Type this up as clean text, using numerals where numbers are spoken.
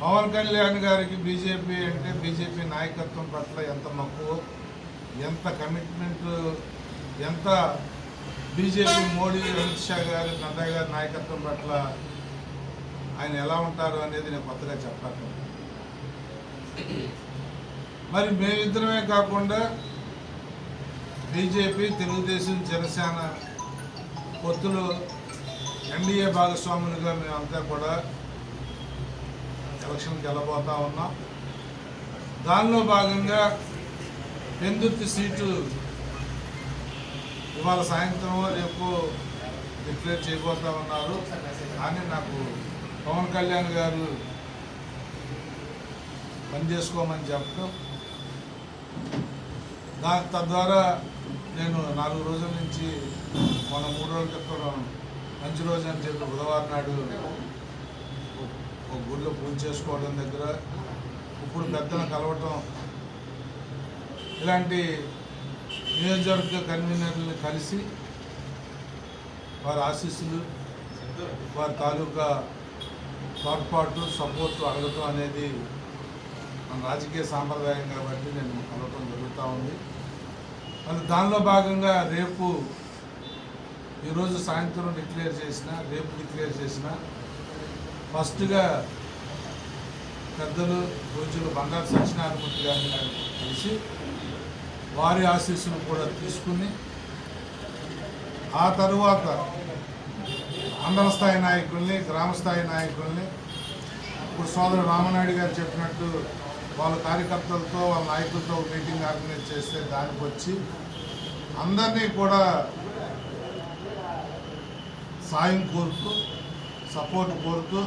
పవన్ కళ్యాణ్ గారికి బీజేపీ అంటే బీజేపీ నాయకత్వం పట్ల ఎంత మక్కువ, ఎంత కమిట్మెంట్, ఎంత బీజేపీ మోడీ, అమిత్ షా గారు, నడ్డా గారి నాయకత్వం పట్ల ఆయన ఎలా ఉంటారు అనేది నేను కొత్తగా చెప్పాను. మరి మేమిద్దరమే కాకుండా బీజేపీ, తెలుగుదేశం, జనసేన పొత్తులు ఎన్డీఏ భాగస్వాములుగా మేమంతా కూడా ఎలక్షన్కి వెళ్ళబోతా ఉన్నాం. దానిలో భాగంగా పెందుర్తి సీటు ఇవాళ సాయంత్రం రేపు డిక్లేర్ చేయబోతా ఉన్నారు. కానీ నాకు పవన్ కళ్యాణ్ గారు పనిచేసుకోమని చెప్పడం, తద్వారా నేను 4 రోజుల నుంచి మన 3 రోజుల క్రితం మంచి రోజు అని చెప్పి బుధవారం నాడు ఒక గుడిలో పూజ చేసుకోవడం దగ్గర, ఇప్పుడు పెద్దలను కలవటం, ఇలాంటి నియోజకవర్గ కన్వీనర్లను కలిసి వారి ఆశీస్సులు, వారి తాలూకా తోడ్పాటు, సపోర్టు అడగటం అనేది మన రాజకీయ సాంప్రదాయం కాబట్టి నేను కలవటం జరుగుతూ ఉంది. మరి దానిలో భాగంగా రేపు ఈరోజు సాయంత్రం రేపు డిక్లేర్ చేసిన ఫస్ట్గా పెద్దలు రోజులు బండారు సత్యనారాయణమూర్తి గారిని కలిసి వారి ఆశీస్సులు కూడా తీసుకుని, ఆ తరువాత మండల స్థాయి నాయకుల్ని, గ్రామ స్థాయి నాయకుల్ని, ఇప్పుడు సోదరుడు రామనాయుడు గారు చెప్పినట్టు వాళ్ళ కార్యకర్తలతో, వాళ్ళ నాయకులతో మీటింగ్ ఆర్గనైజ్ చేస్తే దానికి వచ్చి అందరినీ కూడా సాయం కోరుతూ, సపోర్ట్ కోరుతూ